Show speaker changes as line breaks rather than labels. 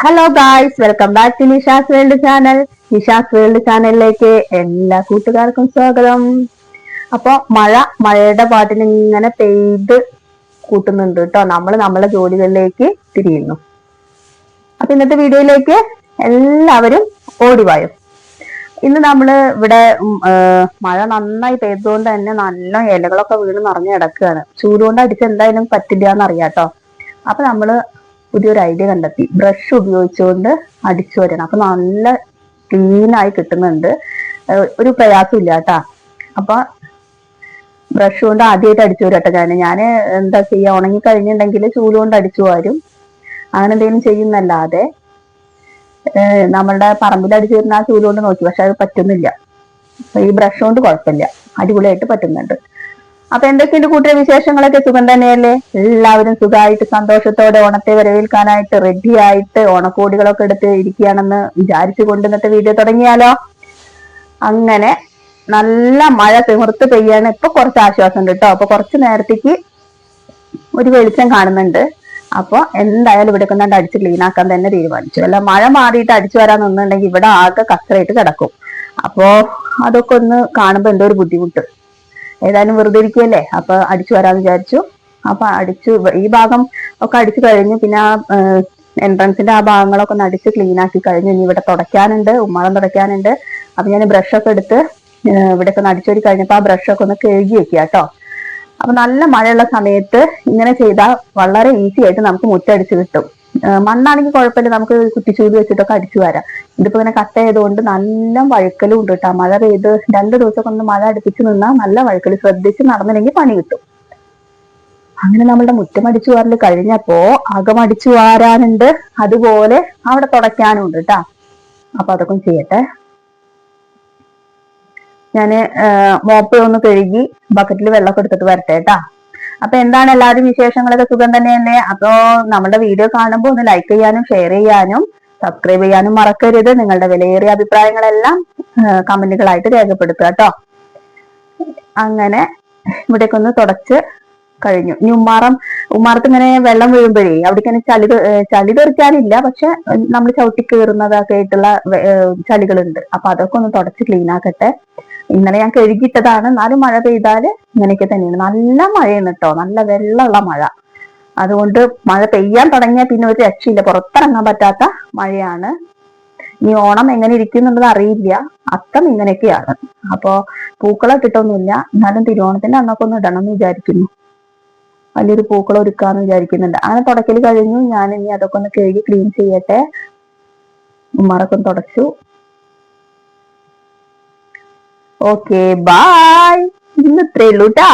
Hello guys, welcome back to Nisha's world channel. Nisha's world ചാനലിലേക്ക് എല്ലാ കൂട്ടുകാർക്കും സ്വാഗതം. അപ്പൊ മഴയുടെ പാട്ടിൽ ഇങ്ങനെ പെയ്ത് കൂട്ടുന്നുണ്ട് കേട്ടോ. നമ്മളെ ജോലികളിലേക്ക് തിരിയുന്നു. അപ്പൊ ഇന്നത്തെ വീഡിയോയിലേക്ക് എല്ലാവരും ഓടിവായോ. ഇന്ന് നമ്മള് ഇവിടെ മഴ നന്നായി പെയ്തുകൊണ്ട് തന്നെ നല്ല ഇലകളൊക്കെ വീണ് നിറഞ്ഞു കിടക്കുകയാണ്. ചൂടുകൊണ്ട് അടിച്ച് എന്തായാലും പറ്റില്ല എന്നറിയാട്ടോ. അപ്പൊ നമ്മള് പുതിയൊരു ഐഡിയ കണ്ടെത്തി. ബ്രഷ് ഉപയോഗിച്ചുകൊണ്ട് അടിച്ചു വരണം. അപ്പൊ നല്ല ക്ലീനായി കിട്ടുന്നുണ്ട്, ഒരു പ്രയാസം ഇല്ല കേട്ടാ. അപ്പൊ ബ്രഷ് കൊണ്ട് ആദ്യമായിട്ട് അടിച്ചു വരട്ടെ. ഞാന് എന്താ ചെയ്യാ, ഉണങ്ങി കഴിഞ്ഞിട്ടുണ്ടെങ്കിൽ ചൂല് കൊണ്ട് അടിച്ചു വരും, അങ്ങനെ എന്തെങ്കിലും ചെയ്യുന്നല്ലാതെ നമ്മളുടെ പറമ്പിൽ അടിച്ചു വരുന്ന ആ ചൂല് കൊണ്ട് നോക്കി, പക്ഷെ അത് പറ്റുന്നില്ല. ഈ ബ്രഷ് കൊണ്ട് കുഴപ്പമില്ല, അടിപൊളിയായിട്ട് പറ്റുന്നുണ്ട്. അപ്പൊ എന്തൊക്കെയുണ്ട് കൂട്ടിയ വിശേഷങ്ങളൊക്കെ? സുഖം തന്നെയല്ലേ? എല്ലാവരും സുഖമായിട്ട് സന്തോഷത്തോടെ ഓണത്തെ വരവേൽക്കാനായിട്ട് റെഡി ആയിട്ട് ഓണക്കോടികളൊക്കെ എടുത്ത് ഇരിക്കുകയാണെന്ന് വിചാരിച്ചു കൊണ്ട് ഇന്നത്തെ വീഡിയോ തുടങ്ങിയാലോ. അങ്ങനെ നല്ല മഴ തിമിർത്ത് പെയ്യാണ്. ഇപ്പൊ കുറച്ച് ആശ്വാസം ഉണ്ട് കേട്ടോ. അപ്പൊ കുറച്ച് നേരത്തേക്ക് ഒരു വെളിച്ചം കാണുന്നുണ്ട്. അപ്പൊ എന്തായാലും ഇവിടെ കൊണ്ടാണ്ട് അടിച്ച് ക്ലീൻ ആക്കാൻ തന്നെ തീരുമാനിച്ചു. അല്ല മഴ മാറിയിട്ട് അടിച്ചു വരാൻ നിന്നുണ്ടെങ്കിൽ ഇവിടെ ആകെ കച്ചറായിട്ട് കിടക്കും. അപ്പോ അതൊക്കെ ഒന്ന് കാണുമ്പോ എന്തോ ഒരു ബുദ്ധിമുട്ട്. ഏതായാലും വെറുതെ ഇരിക്കുകയല്ലേ, അപ്പൊ അടിച്ചു വരാന്ന് വിചാരിച്ചു. അപ്പൊ ഈ ഭാഗം ഒക്കെ അടിച്ചു കഴിഞ്ഞു. പിന്നെ ആ എൻട്രൻസിന്റെ ആ ഭാഗങ്ങളൊക്കെ ഒന്ന് അടിച്ച് ക്ലീൻ ആക്കി കഴിഞ്ഞു. ഇനി ഇവിടെ തുടയ്ക്കാനുണ്ട്, ഉമ്മാളം തുടയ്ക്കാനുണ്ട്. അപ്പൊ ഞാൻ ബ്രഷൊക്കെ എടുത്ത് ഇവിടെയൊക്കെ ഒന്ന് അടിച്ചൊരു കഴിഞ്ഞപ്പോ ആ ബ്രഷൊക്കെ ഒന്ന് കഴുകി വെക്കുക കേട്ടോ. അപ്പൊ നല്ല മഴയുള്ള സമയത്ത് ഇങ്ങനെ ചെയ്താൽ വളരെ ഈസി ആയിട്ട് നമുക്ക് മുറ്റടിച്ച് കിട്ടും. മണ്ണാണെങ്കിൽ കുഴപ്പമില്ല, നമുക്ക് കുറ്റിച്ചൂല് വെച്ചിട്ടൊക്കെ അടിച്ചു വരാം. ഇതിപ്പോ ഇങ്ങനെ കട്ട ചെയ്തുകൊണ്ട് നല്ല വഴുക്കലും ഉണ്ട് കേട്ടോ. മഴ പെയ്ത് 2 ദിവസം കൊണ്ട് മഴ അടുപ്പിച്ച് നിന്നാൽ നല്ല വഴുക്കൽ, ശ്രദ്ധിച്ച് നടന്നില്ലെങ്കിൽ പണി കിട്ടും. അങ്ങനെ നമ്മളുടെ മുറ്റം അടിച്ചു വാരൽ കഴിഞ്ഞപ്പോ അകം അടിച്ചു വാരാനുണ്ട്, അതുപോലെ അവിടെ തുടയ്ക്കാനും ഉണ്ട് കേട്ടാ. അപ്പൊ അതൊക്കെ ചെയ്യട്ടെ. ഞാന് മോപ്പ് ഒന്ന് കഴുകി ബക്കറ്റിൽ വെള്ളമൊക്കെ എടുത്തിട്ട് വരട്ടെ കേട്ടാ. അപ്പൊ എന്താണ് എല്ലാവരും വിശേഷങ്ങളൊക്കെ? സുഖം തന്നെയല്ലേ? അപ്പൊ നമ്മുടെ വീഡിയോ കാണുമ്പോൾ ഒന്ന് ലൈക്ക് ചെയ്യാനും ഷെയർ ചെയ്യാനും സബ്സ്ക്രൈബ് ചെയ്യാനും മറക്കരുത്. നിങ്ങളുടെ വിലയേറിയ അഭിപ്രായങ്ങളെല്ലാം കമന്റുകളായിട്ട് രേഖപ്പെടുത്തുക കേട്ടോ. അങ്ങനെ ഇവിടേക്ക് ഒന്ന് തുടച്ച് കഴിഞ്ഞു. ഇനി ഉമ്മാറത്ത് ഇങ്ങനെ വെള്ളം വീഴുമ്പോഴേ അവിടേക്ക് തന്നെ ചളി തെറിക്കാനില്ല, പക്ഷെ നമ്മൾ ചവിട്ടി കയറുന്നതൊക്കെ ആയിട്ടുള്ള ചളികളുണ്ട്. അപ്പൊ അതൊക്കെ ഒന്ന് തുടച്ച് ക്ലീൻ ആക്കട്ടെ. ഇന്നലെ ഞാൻ കഴുകിയിട്ടതാണ്, എന്നാലും മഴ പെയ്താല് ഇങ്ങനെയൊക്കെ തന്നെയാണ്. നല്ല മഴയാണ് കേട്ടോ, നല്ല വെള്ളമുള്ള മഴ. അതുകൊണ്ട് മഴ പെയ്യാൻ തുടങ്ങിയാൽ പിന്നെ ഒരു രക്ഷയില്ല, പുറത്തിറങ്ങാൻ പറ്റാത്ത മഴയാണ്. ഈ ഓണം എങ്ങനെ ഇരിക്കുന്നുള്ളത് അറിയില്ല, അത്തം ഇങ്ങനെയൊക്കെയാണ്. അപ്പൊ പൂക്കളം ഇട്ടിട്ടൊന്നുമില്ല, എന്നാലും തിരുവോണത്തിന്റെ അന്നൊക്കെ ഒന്ന് ഇടണം എന്ന് വിചാരിക്കുന്നു. വലിയൊരു പൂക്കളം ഒരുക്കാന്ന് വിചാരിക്കുന്നുണ്ട്. അങ്ങനെ തുടക്കൽ കഴിഞ്ഞു. ഞാൻ ഇനി അതൊക്കെ ഒന്ന് കഴുകി ക്ലീൻ ചെയ്യട്ടെ. ഉമ്മാറൊക്കെ ഒന്ന് തുടച്ചു. Okay, bye. ഇന്ന് ഇത്രേ ഉള്ളൂ ട്ടാ.